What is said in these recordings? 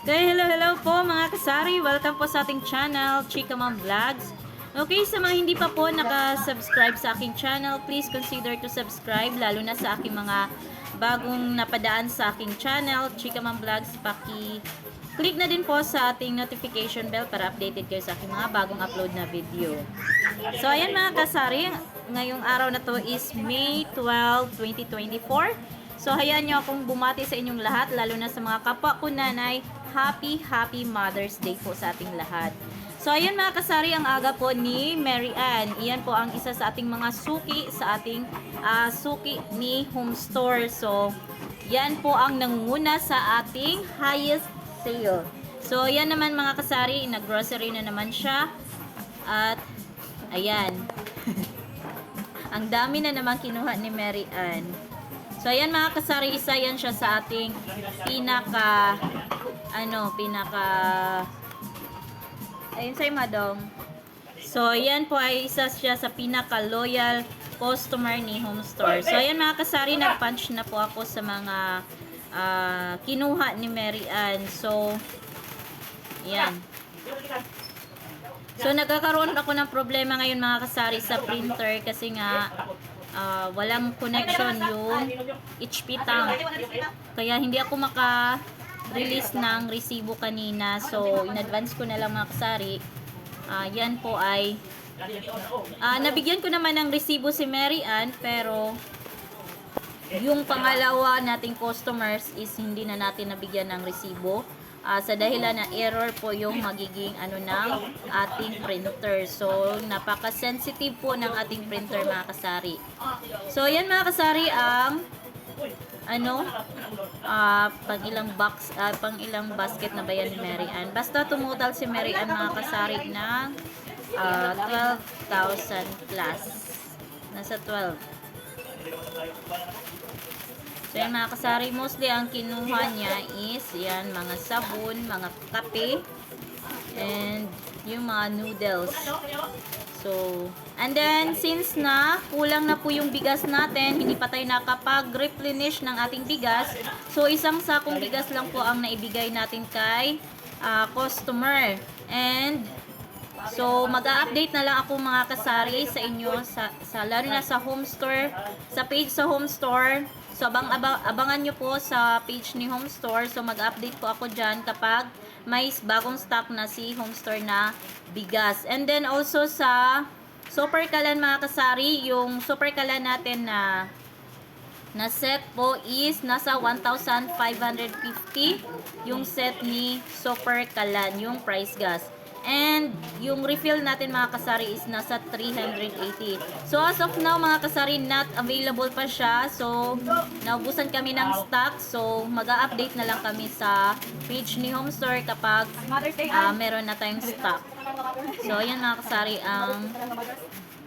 Okay, hello po mga kasari. Welcome po sa ating channel, Chika Mom Vlogs. Okay, sa mga hindi pa po naka-subscribe sa aking channel, please consider to subscribe, lalo na sa aking mga bagong napadaan sa aking channel, Chika Mom Vlogs. Click na din po sa ating notification bell para updated kayo sa aking mga bagong upload na video. So, ayan mga kasari, ngayong araw na to is May 12, 2024. So, hayaan nyo akong bumati sa inyong lahat, lalo na sa mga kapwa ko nanay. Happy Mother's Day po sa ating lahat. So, ayan mga kasari, ang aga po ni Mary Ann. Iyan po ang isa sa ating mga suki sa ating suki ni Home Store. So, yan po ang nangunguna sa ating highest sale. So, yan naman mga kasari, nag-grocery na naman siya. At, ayan. Ang dami na naman kinuha ni Mary Ann. So, ayan mga kasari, isa yan siya sa ating ayun sa'yo madong. So, ayan po ay isa siya sa pinaka-loyal customer ni Home Store. So, ayan mga kasari, nag-punch na po ako sa mga kinuha ni Mary Ann. So, ayan. So, nagkakaroon ako ng problema ngayon mga kasari sa printer kasi nga walang connection yung HP tank. Kaya hindi ako maka-release ng resibo kanina. So, in advance ko na lang mga kasari. Yan po ay nabigyan ko naman ng resibo si Mary Ann, pero yung pangalawa nating customers is hindi na natin nabigyan ng resibo. Sa dahilan na error po yung magiging ng ating printer. So, napaka-sensitive po ng ating printer mga kasari. So, yan mga kasari ang pang ilang basket na ba yan ni Mary Ann. Basta tumutal si Mary Ann mga kasari ng 12,000 plus. Nasa 12. So, yan mga kasari, mostly ang kinuha niya is yan, mga sabon, mga kape, and yung mga noodles. So, and then, since na kulang na po yung bigas natin, hindi pa tayo nakapag-replenish ng ating bigas, so isang sakong bigas lang po ang naibigay natin kay customer. And, so, mag-a-update na lang ako mga kasari sa inyo, lalo na sa Home Store, sa page sa Home Store. So, abangan nyo po sa page ni Home Store. So, mag-update po ako dyan kapag may bagong stock na si Home Store na bigas. And then, also sa Super Kalan mga kasari, yung Super Kalan natin na set po is nasa 1,550 yung set ni Super Kalan, yung price gas. And yung refill natin mga kasari is nasa 380. So as of now mga kasari, not available pa siya. So naubusan kami ng stock. So mag-a-update na lang kami sa page ni Home Store kapag meron na tayong stock. So ayan mga kasari ang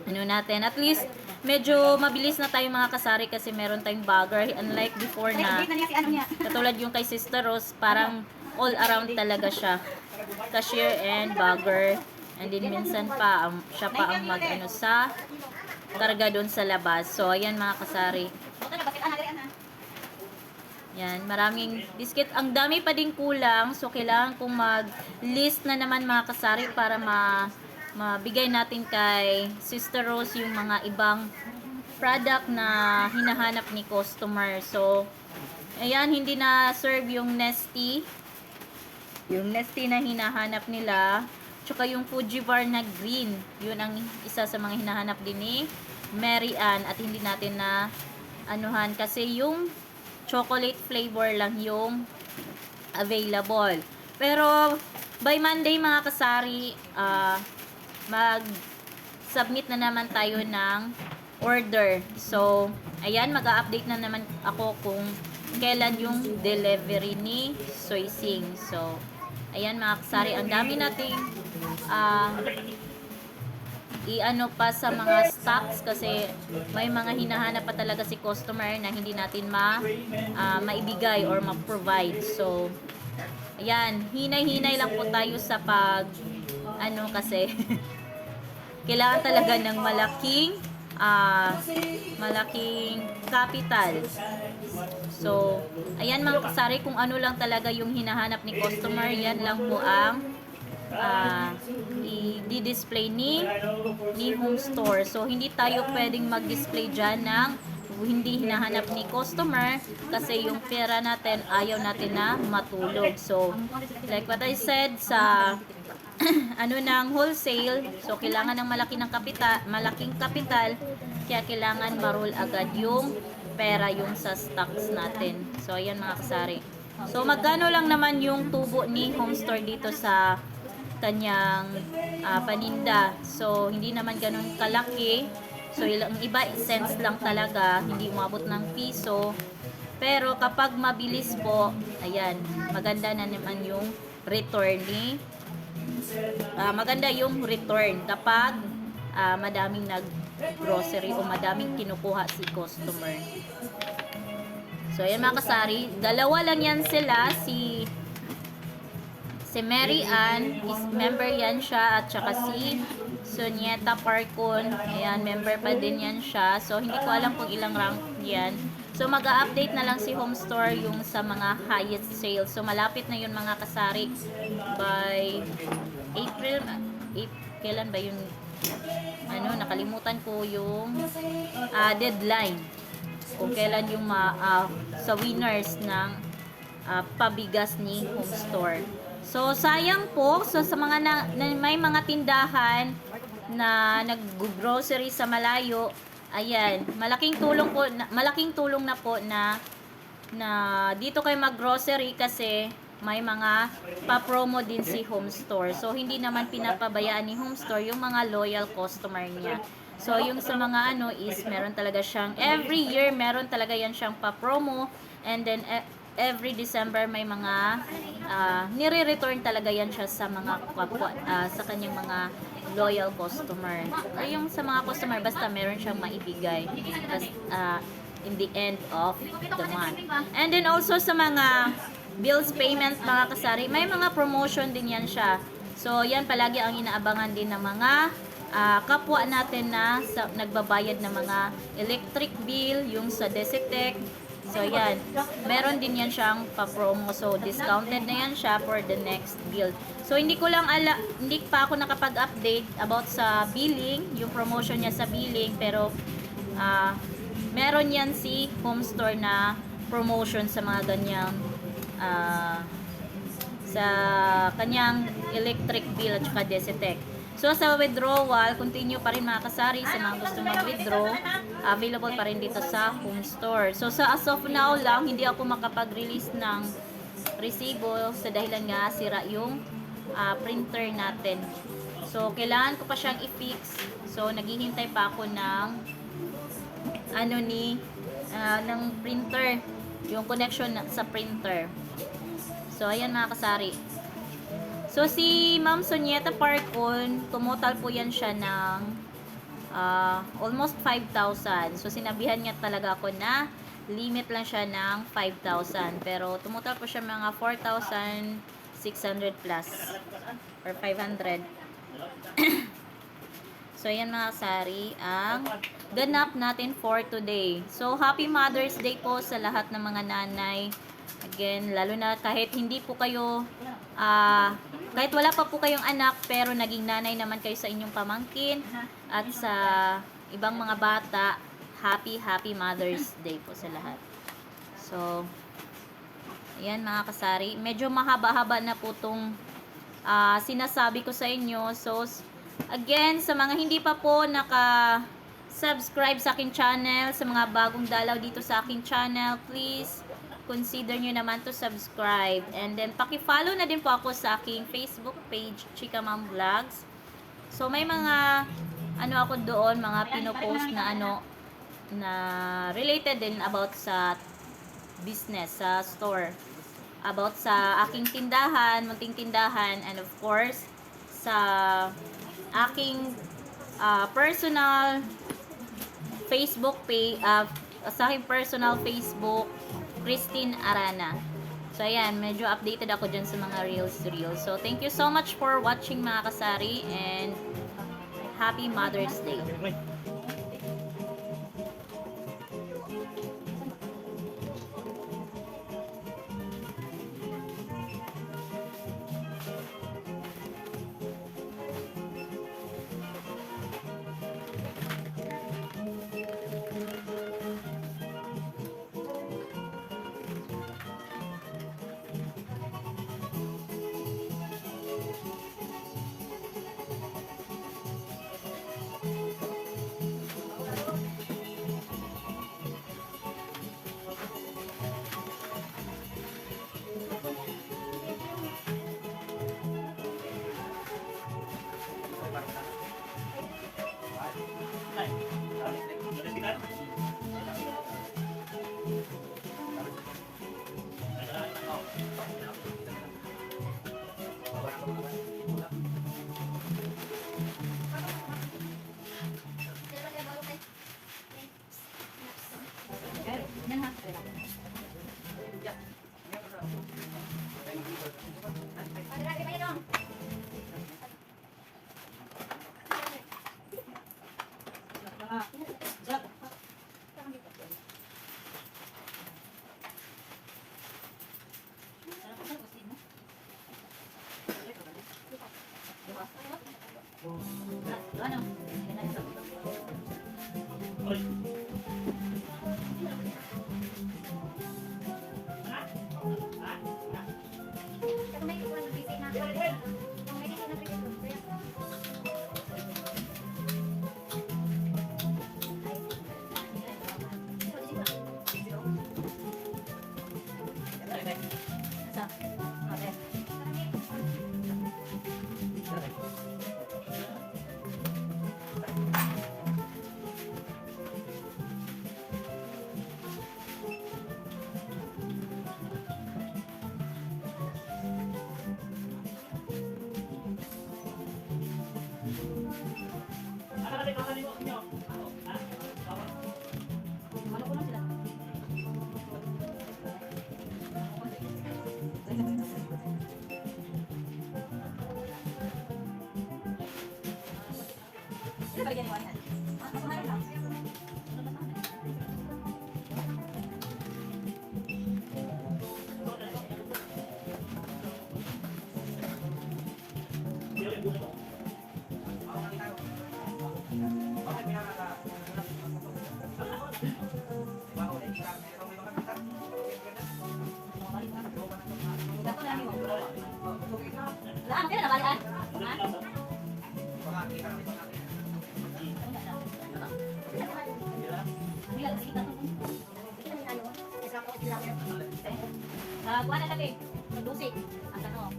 natin. At least medyo mabilis na tayo mga kasari kasi meron tayong bagger. Unlike before na katulad yung kay Sister Rose, parang all around talaga siya. Cashier and bagger. And then minsan pa siya pa ang sa karga doon sa labas. So ayan mga kasari. Yan, maraming biscuit. Ang dami pa din kulang. So kailangan kong mag-list na naman mga kasari para mabigay natin kay Sister Rose yung mga ibang product na hinahanap ni customer. So ayan, hindi na serve yung Nesty. Yung Nesty na hinahanap nila. Tsaka yung Fuji bar na green. Yun ang isa sa mga hinahanap din ni Mary Ann. At hindi natin na anuhan. Kasi yung chocolate flavor lang yung available. Pero by Monday mga kasari, mag-submit na naman tayo ng order. So, ayan, mag-a-update na naman ako kung kailan yung delivery ni Soy Sing. So, ayan mga kasari, ang dami nating pa sa mga stocks kasi may mga hinahanap pa talaga si customer na hindi natin maibigay or ma-provide. So, ayan, hinay-hinay lang po tayo sa kasi kailangan talaga ng malaking malaking capital. So, ayan mga kasari, kung ano lang talaga yung hinahanap ni customer, yan lang po ang i-display ni home store. So, hindi tayo pwedeng mag-display dyan ng hindi hinahanap ni customer kasi yung pera natin, ayaw natin na matulog. So, like what I said, sa ano ng wholesale, so kailangan ng malaking kapital, kaya kailangan marol agad yung pera yung sa stocks natin. So, ayan mga kasari. So, magkano lang naman yung tubo ni home store dito sa kanyang paninda. So, hindi naman ganun kalaki. So, ilang iba, cents lang talaga, hindi umabot ng piso. Pero, kapag mabilis po, ayan, maganda na naman yung return ni maganda yung return kapag madaming nag-grocery o madaming kinukuha si customer. So, ayan mga kasari, dalawa lang yan sila, si Mary Ann, is member yan siya, at saka si Sonieta Parcon, ayan, member pa din yan siya. So, hindi ko alam kung ilang rank yan. So, mag-a-update na lang si Home Store yung sa mga highest sales. So, malapit na yun mga kasari. By April, kailan ba yun? Nakalimutan ko yung deadline. Kung kailan yung sa winners ng pabigas ni Home Store. So, sayang po. So, sa mga may mga tindahan na nag-grocery sa malayo, ayan, malaking tulong na po na dito kayo mag-grocery kasi may mga pa-promo din si Home Store. So, hindi naman pinapabayaan ni Home Store yung mga loyal customer niya. So, yung sa mga is meron talaga siyang, every year meron talaga yan siyang pa-promo, and then every December may mga nire-return talaga yan siya sa mga sa kanyang mga loyal customer. O yung sa mga customer, basta meron siyang maibigay in the end of the month. And then also sa mga bills payment mga kasari, may mga promotion din yan siya. So, yan palagi ang inaabangan din ng mga kapwa natin na nagbabayad ng mga electric bill, yung sa Desytec. So, yan. Meron din yan siyang pa-promo. So, discounted na yan siya for the next bill. So, hindi pa ako nakapag-update about sa billing, yung promotion niya sa billing, pero meron yan si Home Store na promotion sa mga ganyang sa kanyang electric bill at saka Desytec. So, sa withdrawal, continue pa rin mga kasari sa mga gusto mag-withdraw. Available pa rin dito sa Home Store. So, as of now lang, hindi ako makapag-release ng resibo sa dahilan nga sira yung printer natin. So, kailangan ko pa siyang i-fix. So, naghihintay pa ako ng ng printer. Yung connection sa printer. So, ayan mga kasari. So, si Ma'am Sonieta Parcon, tumotal po yan siya ng almost 5,000. So, sinabihan niya talaga ako na limit lang siya ng 5,000. Pero, tumotal po siya mga 4,600 plus or 500. So, ayan mga kasari, ang ganap natin for today. So, Happy Mother's Day po sa lahat ng mga nanay. Again, lalo na kahit hindi po kayo, kahit wala pa po kayong anak, pero naging nanay naman kayo sa inyong pamangkin at sa ibang mga bata, Happy Mother's Day po sa lahat. So, ayan mga kasari. Medyo mahaba-haba na po itong sinasabi ko sa inyo. So, again, sa mga hindi pa po naka-subscribe sa aking channel, sa mga bagong dalaw dito sa aking channel, please consider nyo naman to subscribe. And then, paki-follow na din po ako sa aking Facebook page, Chika Mom Vlogs. So, may mga, ako doon, mga pinopost na na related din about sa business, sa store. About sa aking tindahan, munting tindahan, and of course, sa aking personal Facebook page, sa aking personal Facebook, Christine Arana. So, ayan, medyo updated ako dyan sa mga reels. So, thank you so much for watching mga kasari, and Happy Mother's Day. Ano? Laan, kaya na balikan? Kuha na tabi. Dusik. Ang tanong.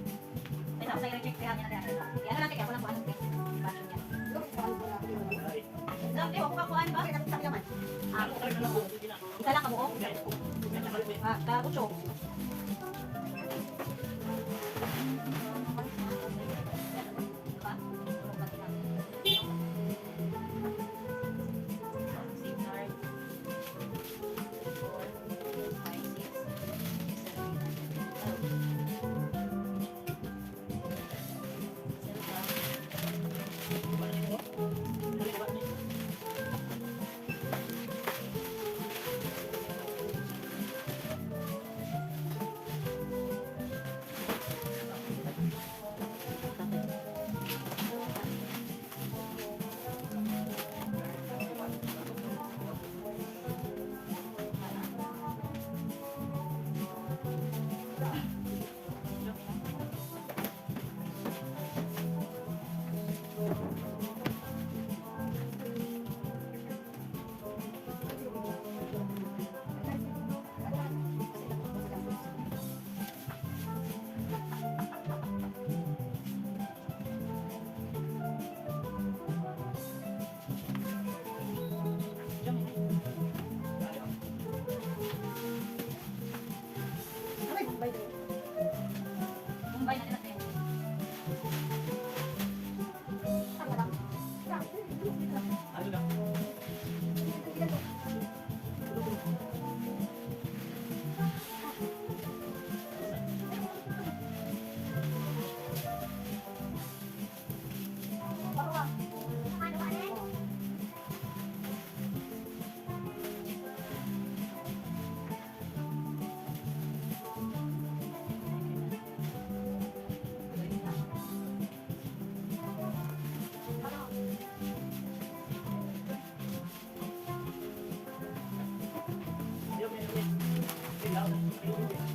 May tapos tayo check kaya niya natin. Kaya na natin, ako lang kuha ng face. Passion niya. Dami, huwag ka kuhaan ba? Isa lang kabuo? Kakutso. Kumbay natin natin. Thank you.